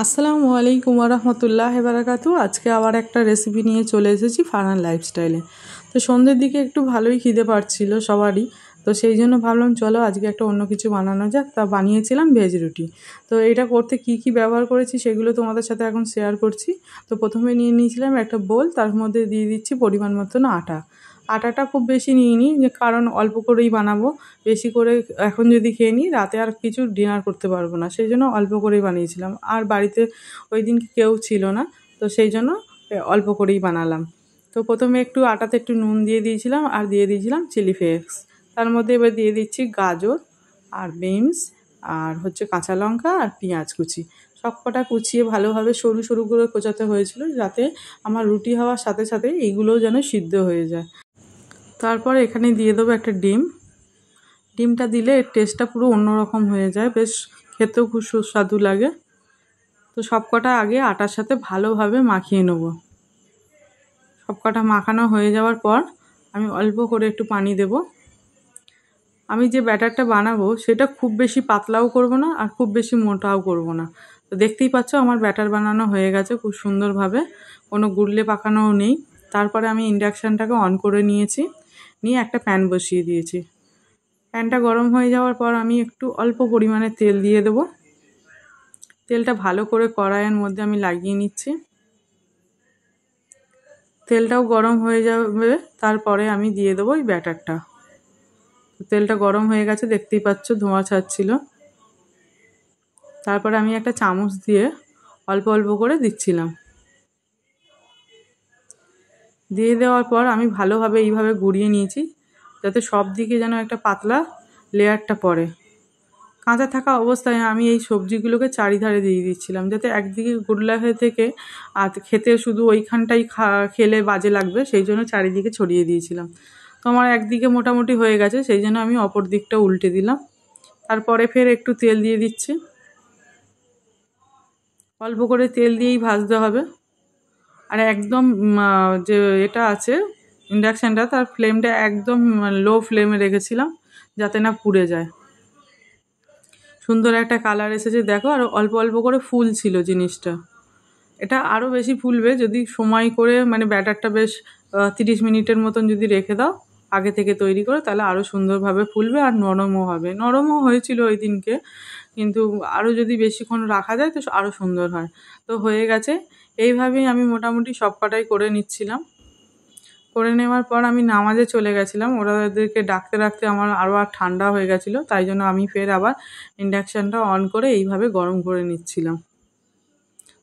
আসসালামু আলাইকুম রহমতুল্লাহ বারাকাতু। আজকে আবার একটা রেসিপি নিয়ে চলে এসেছি ফারহান লাইফস্টাইলে। তো সন্ধ্যের দিকে একটু ভালোই খিদে পাচ্ছিল সবারই, তো সেই জন্য ভাবলাম চলো আজকে একটা অন্য কিছু বানানো যাক। তা বানিয়েছিলাম ভেজ রুটি। তো এটা করতে কি কি ব্যবহার করেছি সেগুলো তোমাদের সাথে এখন শেয়ার করছি। তো প্রথমে নিয়ে নিয়েছিলাম একটা বোল, তার মধ্যে দিয়ে দিচ্ছি পরিমাণ মতন আটা। আটাটা খুব বেশি নিইনি, যে কারণ অল্প করেই বানাবো। বেশি করে এখন যদি খেয়ে নিই রাতে আর কিছু ডিনার করতে পারবো না, সেই জন্য অল্প করেই বানিয়েছিলাম। আর বাড়িতে ওই দিন কেউ ছিল না, তো সেই জন্য অল্প করেই বানালাম। তো প্রথমে একটু আটাতে একটু নুন দিয়ে দিয়েছিলাম আর দিয়ে দিয়েছিলাম চিলি ফ্লেক্স। তার মধ্যে এবার দিয়ে দিচ্ছি গাজর আর বিনস আর কাঁচা লঙ্কা আর পেঁয়াজ কুচি। সব কটা কুচিয়ে ভালোভাবে সরু সরু করে কোচাতে হয়েছিল, যাতে আমার রুটি হওয়ার সাথে সাথে এইগুলোও যেন সিদ্ধ হয়ে যায়। তারপরে এখানে দিয়ে দেবো একটা ডিম। ডিমটা দিলে এর টেস্টটা পুরো অন্যরকম হয়ে যায়, বেশ খেতেও খুব সুস্বাদু লাগে। তো সব কটা আগে আটার সাথে ভালোভাবে মাখিয়ে নেব। সব কটা মাখানো হয়ে যাওয়ার পর আমি অল্প করে একটু পানি দেব। আমি যে ব্যাটারটা বানাবো সেটা খুব বেশি পাতলাও করব না আর খুব বেশি মোটাও করব না। তো দেখতেই পাচ্ছ আমার ব্যাটার বানানো হয়ে গেছে খুব সুন্দরভাবে, কোনো গুড়লে পাকানোও নেই। তারপরে আমি ইন্ডাকশানটাকে অন করে নিয়েছি, নিয়ে একটা প্যান বসিয়ে দিয়েছি। প্যানটা গরম হয়ে যাওয়ার পর আমি একটু অল্প পরিমাণে তেল দিয়ে দেবো। তেলটা ভালো করে কড়াইয়ের মধ্যে আমি লাগিয়ে নিচ্ছি। তেলটাও গরম হয়ে যাবে, তারপরে আমি দিয়ে দেবো এই ব্যাটারটা। তেলটা গরম হয়ে গেছে, দেখতেই পাচ্ছ ধোঁয়া ছাড়ছিল। তারপরে আমি একটা চামচ দিয়ে অল্প অল্প করে দিচ্ছিলাম। দিয়ে দেওয়ার পর আমি ভালোভাবে এইভাবে গুঁড়িয়ে নিয়েছি, যাতে সব দিকে যেন একটা পাতলা লেয়ারটা পড়ে। কাঁচা থাকা অবস্থায় আমি এই সবজিগুলোকে চারিধারে দিয়ে দিচ্ছিলাম, যাতে একদিকে গুড়লা হয়ে থেকে আর খেতে শুধু ওইখানটাই খেলে বাজে লাগবে, সেই জন্য চারিদিকে ছড়িয়ে দিয়েছিলাম। তো আমার একদিকে মোটামুটি হয়ে গেছে, সেই জন্য আমি অপর দিকটা উল্টে দিলাম। তারপরে ফের একটু তেল দিয়ে দিচ্ছি। অল্প করে তেল দিয়েই ভাজতে হবে। আর একদম যে এটা আছে ইন্ডাকশানটা, তার ফ্লেমটা একদম লো ফ্লেমে রেখেছিলাম, যাতে না পুড়ে যায়। সুন্দর একটা কালার এসেছে দেখো, আর অল্প অল্প করে ফুল ছিল জিনিসটা। এটা আরও বেশি ফুলবে যদি সময় করে, ব্যাটারটা বেশ 30 মিনিটের মতন যদি রেখে দাও আগে থেকে তৈরি করে, তাহলে আরও সুন্দরভাবে ফুলবে আর নরমও হবে। নরমও হয়েছিল ওই দিনকে, কিন্তু আরও যদি বেশিক্ষণ রাখা যায় তো আরও সুন্দর হয়। তো হয়ে গেছে। এইভাবেই আমি মোটামুটি সব কটাই করে নিচ্ছিলাম। করে নেওয়ার পর আমি নামাজে চলে গেছিলাম। ওদেরকে ডাকতে ডাকতে আমার আরও ঠান্ডা হয়ে গেছিলো, তাই জন্য আমি ফের আবার ইন্ডাকশানটা অন করে এইভাবে গরম করে নিচ্ছিলাম।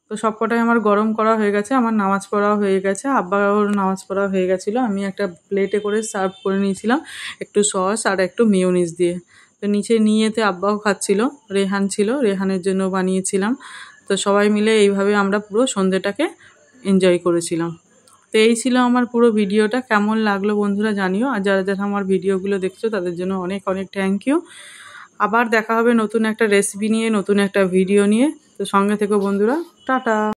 তো সব কটাই আমার গরম করা হয়ে গেছে, আমার নামাজ পড়াও হয়ে গেছে, আব্বার নামাজ পড়া হয়ে গেছিলো। আমি একটা প্লেটে করে সার্ভ করে নিয়েছিলাম একটু সস আর একটু মেয়োনিজ দিয়ে। তো নিচে নিয়েতে আব্বাও খাচ্ছিলো, রেহান ছিল, রেহানের জন্য বানিয়েছিলাম। তো সবাই মিলে এইভাবে আমরা পুরো সন্ধ্যেটাকে এনজয় করেছিলাম। তো এই ছিল আমার পুরো ভিডিওটা। কেমন লাগলো বন্ধুরা জানিও, আর যারা যারা আমার ভিডিওগুলো দেখছো তাদের জন্য অনেক অনেক থ্যাংক ইউ। আবার দেখা হবে নতুন একটা রেসিপি নিয়ে, নতুন একটা ভিডিও নিয়ে। তো সঙ্গে থেকো বন্ধুরা, টাটা।